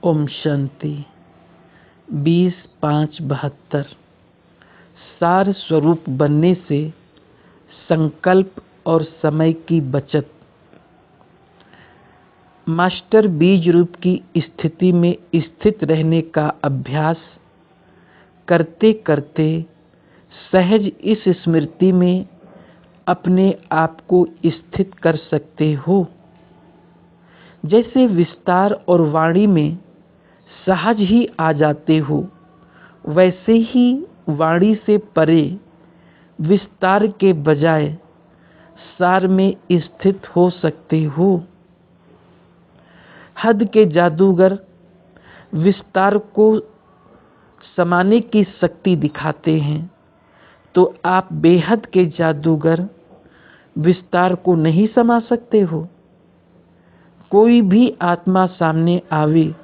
ओम शांति 20/5/72। सार स्वरूप बनने से संकल्प और समय की बचत। मास्टर बीज रूप की स्थिति में स्थित रहने का अभ्यास करते करते सहज इस स्मृति में अपने आप को स्थित कर सकते हो। जैसे विस्तार और वाणी में सहज ही आ जाते हो, वैसे ही वाणी से परे विस्तार के बजाय सार में स्थित हो सकते हो। हद के जादूगर विस्तार को समाने की शक्ति दिखाते हैं, तो आप बेहद के जादूगर विस्तार को नहीं समा सकते हो। कोई भी आत्मा सामने आवे,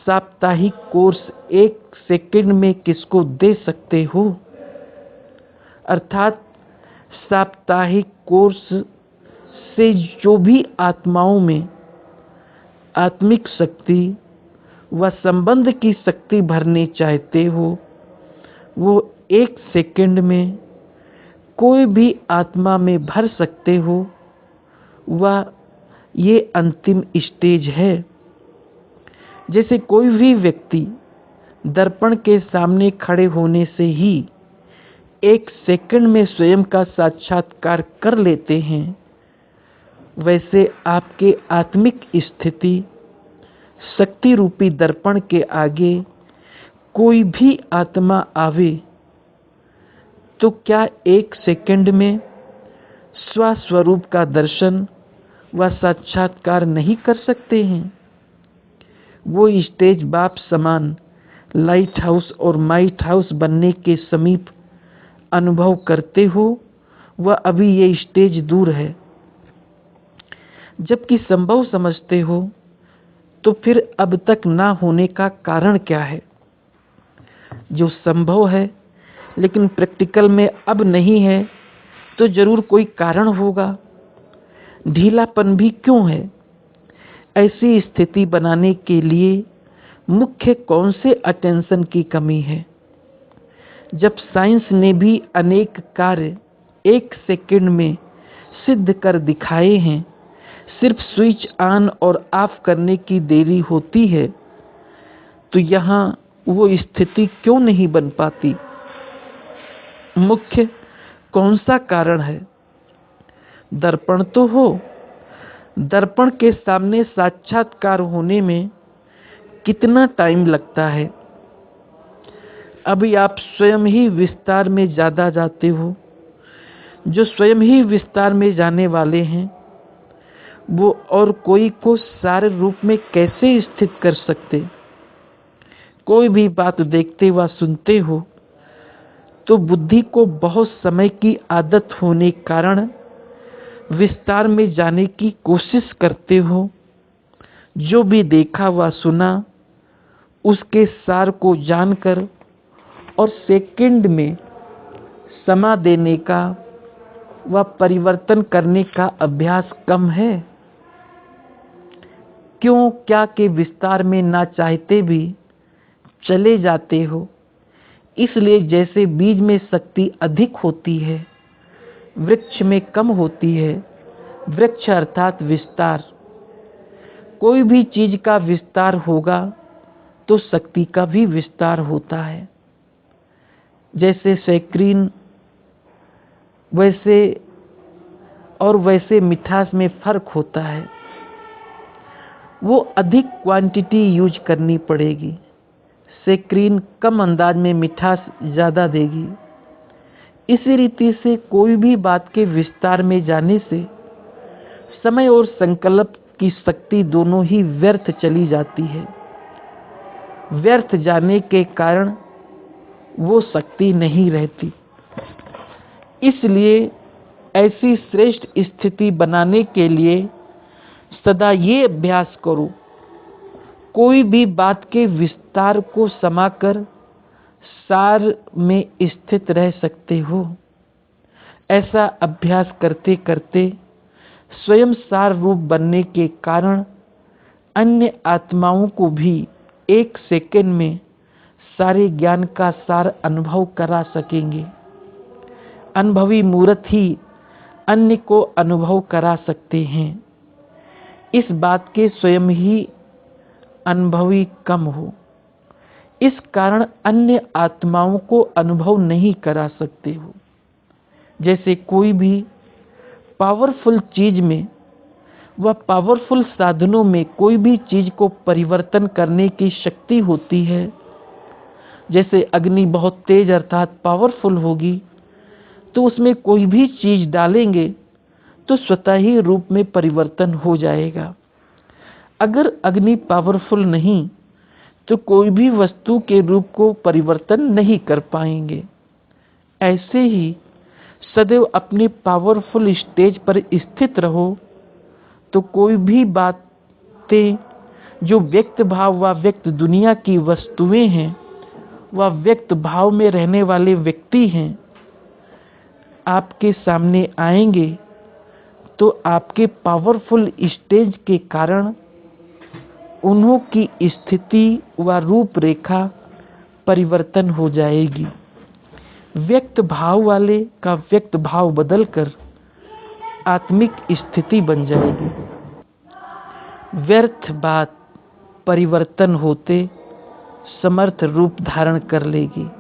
साप्ताहिक कोर्स 1 सेकंड में किसको दे सकते हो? अर्थात साप्ताहिक कोर्स से जो भी आत्माओं में आत्मिक शक्ति व संबंध की शक्ति भरने चाहते हो, वो 1 सेकंड में कोई भी आत्मा में भर सकते हो। वह ये अंतिम स्टेज है। जैसे कोई भी व्यक्ति दर्पण के सामने खड़े होने से ही 1 सेकंड में स्वयं का साक्षात्कार कर लेते हैं, वैसे आपके आत्मिक स्थिति शक्ति रूपी दर्पण के आगे कोई भी आत्मा आवे तो क्या 1 सेकंड में स्वस्वरूप का दर्शन व साक्षात्कार नहीं कर सकते हैं? वो स्टेज बाप समान लाइट हाउस और माइट हाउस बनने के समीप अनुभव करते हो, वह अभी ये स्टेज दूर है। जबकि संभव समझते हो, तो फिर अब तक ना होने का कारण क्या है? जो संभव है लेकिन प्रैक्टिकल में अब नहीं है, तो जरूर कोई कारण होगा। ढीलापन भी क्यों है? ऐसी स्थिति बनाने के लिए मुख्य कौन से अटेंशन की कमी है? जब साइंस ने भी अनेक कार्य 1 सेकंड में सिद्ध कर दिखाए हैं, सिर्फ स्विच ऑन और ऑफ करने की देरी होती है, तो यहाँ वो स्थिति क्यों नहीं बन पाती? मुख्य कौन सा कारण है? दर्पण तो हो। दर्पण के सामने साक्षात्कार होने में कितना टाइम लगता है? अभी आप स्वयं ही विस्तार में ज़्यादा जाते हो। जो स्वयं ही विस्तार में जाने वाले हैं, वो और कोई को सारे रूप में कैसे स्थित कर सकते? कोई भी बात देखते व सुनते हो तो बुद्धि को बहुत समय की आदत होने कारण विस्तार में जाने की कोशिश करते हो। जो भी देखा व सुना उसके सार को जानकर और सेकंड में समा देने का व परिवर्तन करने का अभ्यास कम है। क्यों क्या के विस्तार में ना चाहते भी चले जाते हो? इसलिए जैसे बीज में शक्ति अधिक होती है, वृक्ष में कम होती है। वृक्ष अर्थात विस्तार। कोई भी चीज का विस्तार होगा तो शक्ति का भी विस्तार होता है। जैसे सैक्रीन वैसे मिठास में फर्क होता है। वो अधिक क्वांटिटी यूज करनी पड़ेगी। सैक्रीन कम अंदाज में मिठास ज़्यादा देगी। इसी रीति से कोई भी बात के विस्तार में जाने से समय और संकल्प की शक्ति दोनों ही व्यर्थ चली जाती है। व्यर्थ जाने के कारण वो शक्ति नहीं रहती। इसलिए ऐसी श्रेष्ठ स्थिति बनाने के लिए सदा ये अभ्यास करो, कोई भी बात के विस्तार को समाकर सार में स्थित रह सकते हो। ऐसा अभ्यास करते करते स्वयं सार रूप बनने के कारण अन्य आत्माओं को भी 1 सेकंड में सारे ज्ञान का सार अनुभव करा सकेंगे। अनुभवी मूर्त ही अन्य को अनुभव करा सकते हैं। इस बात के स्वयं ही अनुभवी कम हो, इस कारण अन्य आत्माओं को अनुभव नहीं करा सकते हो। जैसे कोई भी पावरफुल चीज में व पावरफुल साधनों में कोई भी चीज को परिवर्तन करने की शक्ति होती है। जैसे अग्नि बहुत तेज अर्थात पावरफुल होगी, तो उसमें कोई भी चीज डालेंगे तो स्वतः ही रूप में परिवर्तन हो जाएगा। अगर अग्नि पावरफुल नहीं तो कोई भी वस्तु के रूप को परिवर्तन नहीं कर पाएंगे। ऐसे ही सदैव अपने पावरफुल स्टेज पर स्थित रहो तो कोई भी बातें जो व्यक्त भाव व व्यक्त दुनिया की वस्तुएं हैं व व्यक्त भाव में रहने वाले व्यक्ति हैं, आपके सामने आएंगे तो आपके पावरफुल स्टेज के कारण उन्हों की स्थिति व रूपरेखा परिवर्तन हो जाएगी। व्यक्त भाव वाले का व्यक्त भाव बदलकर आत्मिक स्थिति बन जाएगी। व्यर्थ बात परिवर्तन होते समर्थ रूप धारण कर लेगी।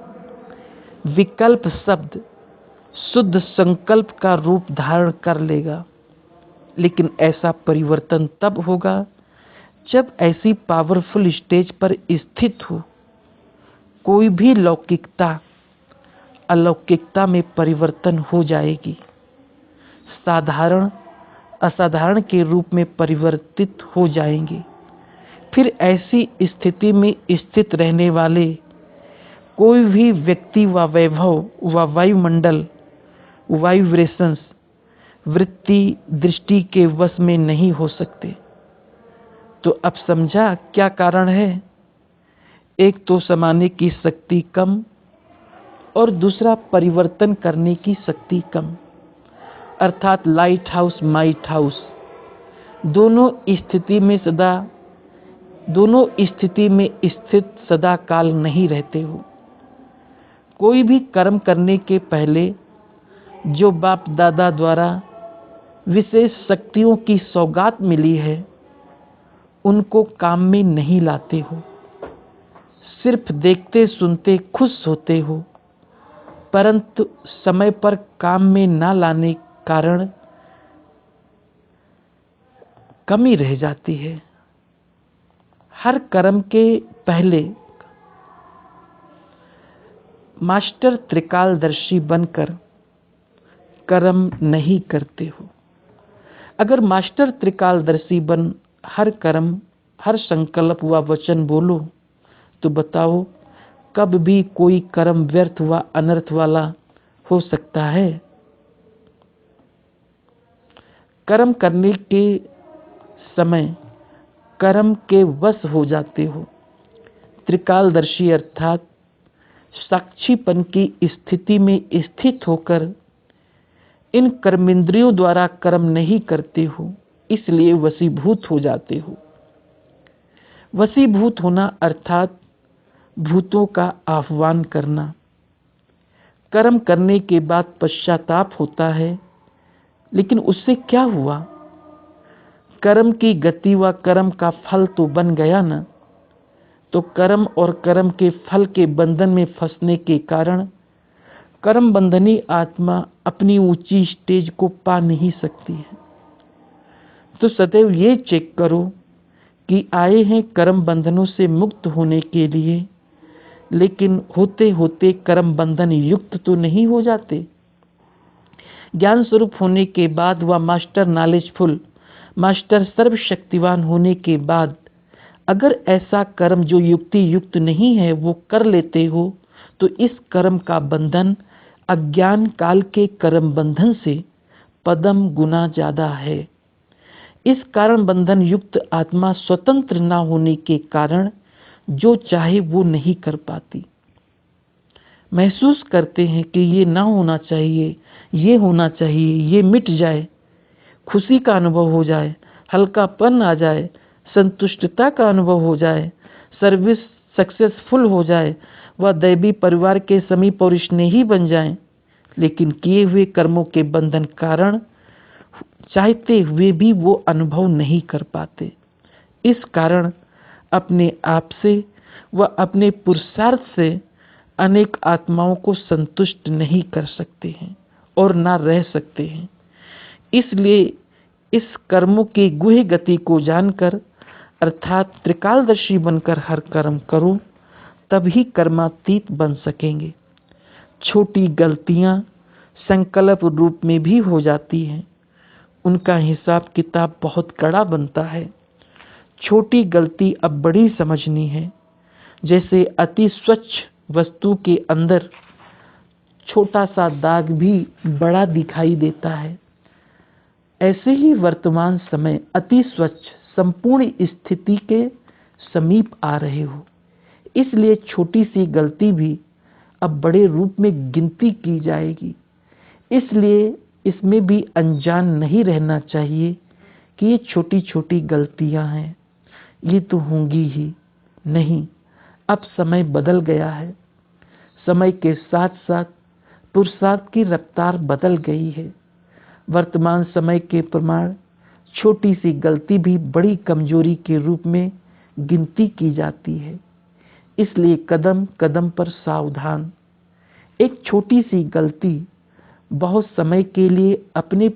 विकल्प शब्द शुद्ध संकल्प का रूप धारण कर लेगा। लेकिन ऐसा परिवर्तन तब होगा जब ऐसी पावरफुल स्टेज पर स्थित हो। कोई भी लौकिकता अलौकिकता में परिवर्तन हो जाएगी। साधारण असाधारण के रूप में परिवर्तित हो जाएंगे। फिर ऐसी स्थिति में स्थित रहने वाले कोई भी व्यक्ति व वैभव व वायुमंडल वाइब्रेशंस वृत्ति दृष्टि के वश में नहीं हो सकते। तो अब समझा क्या कारण है? एक तो समाने की शक्ति कम और दूसरा परिवर्तन करने की शक्ति कम, अर्थात लाइट हाउस माइट हाउस दोनों स्थिति में स्थित सदा काल नहीं रहते हो। कोई भी कर्म करने के पहले जो बाप दादा द्वारा विशेष शक्तियों की सौगात मिली है उनको काम में नहीं लाते हो। सिर्फ देखते सुनते खुश होते हो, परंतु समय पर काम में ना लाने कारण कमी रह जाती है। हर कर्म के पहले मास्टर त्रिकालदर्शी बनकर कर्म नहीं करते हो। अगर मास्टर त्रिकालदर्शी बन हर कर्म हर संकल्प व वचन बोलो तो बताओ कब भी कोई कर्म व्यर्थ व अनर्थ वाला हो सकता है? कर्म करने के समय कर्म के वश हो जाते हो। त्रिकालदर्शी अर्थात साक्षीपन की स्थिति में स्थित होकर इन कर्मेंद्रियों द्वारा कर्म नहीं करते हो, इसलिए वशीभूत हो जाते हो। वशीभूत होना अर्थात भूतों का आह्वान करना। कर्म करने के बाद पश्चाताप होता है, लेकिन उससे क्या हुआ? कर्म की गति व कर्म का फल तो बन गया ना। तो कर्म और कर्म के फल के बंधन में फंसने के कारण कर्म बंधनी आत्मा अपनी ऊंची स्टेज को पा नहीं सकती है। तो सदैव ये चेक करो कि आए हैं कर्म बंधनों से मुक्त होने के लिए, लेकिन होते होते कर्म बंधन युक्त तो नहीं हो जाते। ज्ञान स्वरूप होने के बाद व मास्टर नॉलेजफुल मास्टर सर्वशक्तिवान होने के बाद अगर ऐसा कर्म जो युक्ति युक्त नहीं है वो कर लेते हो तो इस कर्म का बंधन अज्ञान काल के कर्म बंधन से पदम गुना ज्यादा है। इस कारण बंधन युक्त आत्मा स्वतंत्र न होने के कारण जो चाहे वो नहीं कर पाती। महसूस करते हैं कि ये ना होना चाहिए, ये होना चाहिए, ये मिट जाए, खुशी का अनुभव हो जाए, हल्कापन आ जाए, संतुष्टता का अनुभव हो जाए, सर्विस सक्सेसफुल हो जाए, वह दैवी परिवार के समीप और स्नेही बन जाएं, लेकिन किए हुए कर्मों के बंधन कारण चाहते हुए भी वो अनुभव नहीं कर पाते। इस कारण अपने आप से व अपने पुरुषार्थ से अनेक आत्माओं को संतुष्ट नहीं कर सकते हैं और ना रह सकते हैं। इसलिए इस कर्मों की गुह्य गति को जानकर अर्थात त्रिकालदर्शी बनकर हर कर्म करो, तभी कर्मातीत बन सकेंगे। छोटी गलतियां संकल्प रूप में भी हो जाती हैं, उनका हिसाब किताब बहुत कड़ा बनता है। छोटी गलती अब बड़ी समझनी है। जैसे अति स्वच्छ वस्तु के अंदर छोटा सा दाग भी बड़ा दिखाई देता है, ऐसे ही वर्तमान समय अति स्वच्छ संपूर्ण स्थिति के समीप आ रहे हो। इसलिए छोटी सी गलती भी अब बड़े रूप में गिनती की जाएगी। इसलिए इसमें भी अनजान नहीं रहना चाहिए कि ये छोटी छोटी गलतियां हैं, ये तो होंगी ही नहीं। अब समय बदल गया है, समय के साथ साथ पुरुषार्थ की रफ्तार बदल गई है। वर्तमान समय के प्रमाण छोटी सी गलती भी बड़ी कमजोरी के रूप में गिनती की जाती है। इसलिए कदम कदम पर सावधान। एक छोटी सी गलती बहुत समय के लिए अपनी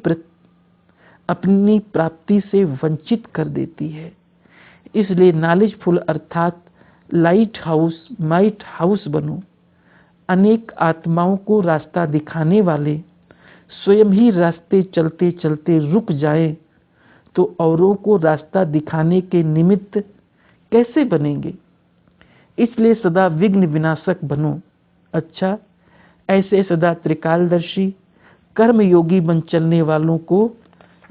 प्राप्ति से वंचित कर देती है। इसलिए नॉलेजफुल अर्थात लाइट हाउस बनो। अनेक आत्माओं को रास्ता दिखाने वाले स्वयं ही रास्ते चलते चलते रुक जाए तो औरों को रास्ता दिखाने के निमित्त कैसे बनेंगे। इसलिए सदा विघ्न विनाशक बनो। अच्छा, ऐसे सदा त्रिकालदर्शी कर्मयोगी बन चलने वालों को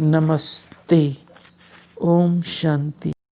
नमस्ते। ओम शांति।